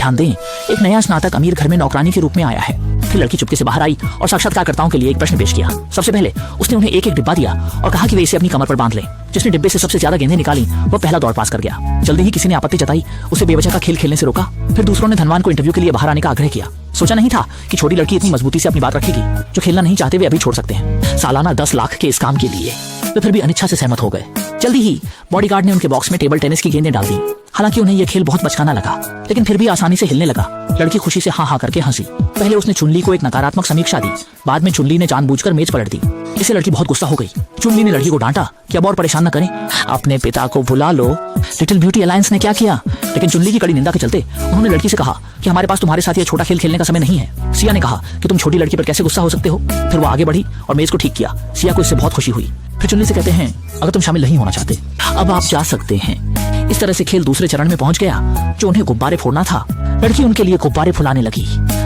ध्यान दें, एक नया स्नातक अमीर घर में नौकरानी के रूप में आया है। फिर लड़की चुपके से बाहर आई और साक्षात्कारकर्ताओं के लिए एक प्रश्न पेश किया। सबसे पहले उसने उन्हें एक एक डिब्बा दिया और कहा कि वे इसे अपनी कमर पर बांध लें। जिसने डिब्बे से सबसे ज्यादा गेंदें निकाली वह पहला दौड़ पास कर गया। जल्दी ही किसी ने आपत्ति जताई, उसे बेवजह का खेल खेलने से रोका। फिर दूसरों ने धनवान को इंटरव्यू के लिए बाहर आने का आग्रह किया। सोचा नहीं था कि छोटी लड़की इतनी मजबूती से अपनी बात रखेगी। जो खेलना नहीं चाहते वे अभी छोड़ सकते हैं। सालाना 10 लाख के इस काम के लिए वे फिर भी अनिच्छा से सहमत हो गए। जल्दी ही बॉडीगार्ड ने उनके बॉक्स में टेबल टेनिस की गेंदें डाल दी। हालांकि उन्हें यह खेल बहुत बचकाना लगा, लेकिन फिर भी आसानी से हिलने लगा। लड़की खुशी से हाँ हाँ करके हंसी। पहले उसने चुनली को एक नकारात्मक समीक्षा दी, बाद में चुनली ने जानबूझकर मेज पलट दी। इससे लड़की बहुत गुस्सा हो गई। चुनली ने लड़की को डांटा कि अब और परेशान न करें, अपने पिता को बुला लो। लिटिल ब्यूटी अलायंस ने क्या किया, लेकिन चुनली की कड़ी निंदा के चलते उन्होंने लड़की से कहा कि हमारे पास तुम्हारे साथ ये छोटा खेल खेलने का समय नहीं है। सिया ने कहा कि तुम छोटी लड़की पर कैसे गुस्सा हो सकते हो। फिर वो आगे बढ़ी और मेज को ठीक किया। सिया को इससे बहुत खुशी हुई। फिर चुनली से कहते हैं, अगर तुम शामिल नहीं होना चाहते अब आप जा सकते हैं। इस तरह से खेल दूसरे चरण में पहुंच गया, जो उन्हें गुब्बारे फोड़ना था। लड़की उनके लिए गुब्बारे फुलाने लगी।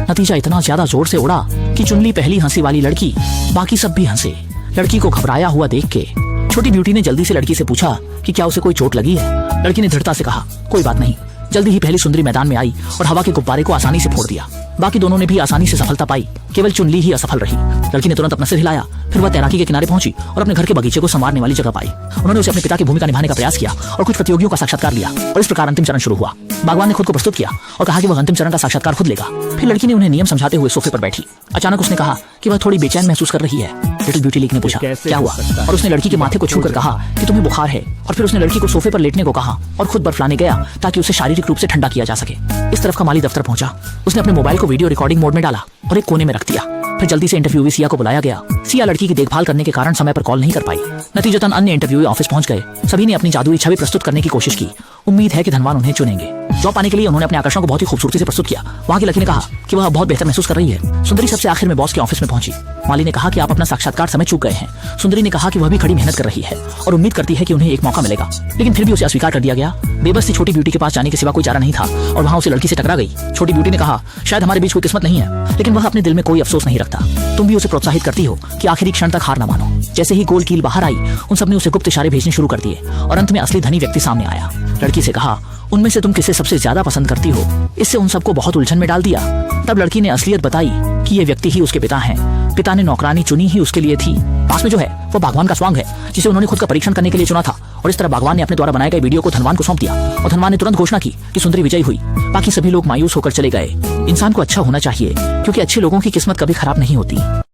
नतीजा इतना ज्यादा जोर से उड़ा कि चुनली पहली हंसी वाली लड़की, बाकी सब भी हंसे। लड़की को घबराया हुआ देख के छोटी ब्यूटी ने जल्दी से लड़की से पूछा कि क्या उसे कोई चोट लगी है। लड़की ने दृढ़ता से कहा, कोई बात नहीं। जल्दी ही पहली सुंदरी मैदान में आई और हवा के गुब्बारे को आसानी से फोड़ दिया। बाकी दोनों ने भी आसानी से सफलता पाई, केवल चुनली ही असफल रही। लड़की ने तुरंत अपना सिर हिलाया। फिर वह तैराकी के किनारे पहुंची और अपने घर के बगीचे को संवारने वाली जगह पाई। उन्होंने उसे अपने पिता की भूमिका निभाने का प्रयास किया और कुछ प्रतियोगियों का साक्षात्कार लिया और इस प्रकार अंतिम चरण शुरू हुआ। बागवान ने खुद को प्रस्तुत किया और कहा कि वह अंतिम चरण का साक्षात्कार खुद लेगा। फिर लड़की ने उन्हें नियम समझाते हुए सोफे पर बैठी। अचानक उसने कहा कि वह थोड़ी बेचैन महसूस कर रही है। लिटिल ब्यूटी लीग ने पूछा, क्या हुआ, और उसने लड़की के माथे को छूकर कहा कि तुम्हें बुखार है। और फिर उसने लड़की को सोफे पर लेटने को कहा और खुद बर्फ लाने गया ताकि उसे शारीरिक रूप से ठंडा किया जा सके। इस तरफ का माली दफ्तर पहुंचा। उसने अपने मोबाइल को वीडियो रिकॉर्डिंग मोड में डाला और एक कोने में रख दिया। फिर जल्दी से इंटरव्यूवी सिया को बुलाया गया। सिया लड़की की देखभाल करने के कारण समय पर कॉल नहीं कर पाई। नतीजतन अन्य इंटरव्यूवी ऑफिस पहुंच गए। सभी ने अपनी जादुई छवि प्रस्तुत करने की कोशिश की। उम्मीद है कि धनवान उन्हें चुनेंगे। जॉब पाने के लिए उन्होंने अपने आकर्षण को बहुत ही खूबसूरती से प्रस्तुत किया। वहां की लड़की ने कहा कि वह बहुत बेहतर महसूस कर रही है। सुंदरी सबसे आखिर में बॉस के ऑफिस में पहुंची। माली ने कहा कि आप अपना साक्षात्कार समय चूक गए हैं। सुंदरी ने कहा कि वह भी कड़ी मेहनत कर रही है और उम्मीद करती है कि उन्हें एक मौका मिलेगा, लेकिन फिर भी उसे अस्वीकार कर दिया गया। बेबस सी छोटी ब्यूटी के पास जाने के सिवा कोई चारा नहीं था और वहां उसे लड़की से टकरा गई। छोटी ब्यूटी ने कहा, शायद हमारे बीच कोई किस्मत नहीं है, लेकिन वह अपने दिल में कोई अफसोस नहीं रखता। तुम भी उसे प्रोत्साहित करती हो कि आखिरी क्षण तक हार न मानो। जैसे ही गोल कील बाहर आई, उन सबने उसे गुप्त इशारे भेजने शुरू कर दिए और अंत में असली धनी व्यक्ति सामने आया। लड़की से कहा, उनमें से तुम किसे सबसे ज्यादा पसंद करती हो। इससे उन सबको बहुत उलझन में डाल दिया। तब लड़की ने असलियत बताई कि ये व्यक्ति ही उसके पिता हैं। पिता ने नौकरानी चुनी ही उसके लिए थी। पास में जो है वो बागवान का स्वांग है, जिसे उन्होंने खुद का परीक्षण करने के लिए चुना था। और इस तरह बागवान ने अपने द्वारा बनाए गए वीडियो को धनवान को सौंप दिया और धनवान ने तुरंत घोषणा की कि सुंदरी विजयी हुई। बाकी सभी लोग मायूस होकर चले गए। इंसान को अच्छा होना चाहिए, क्योंकि अच्छे लोगों की किस्मत कभी खराब नहीं होती।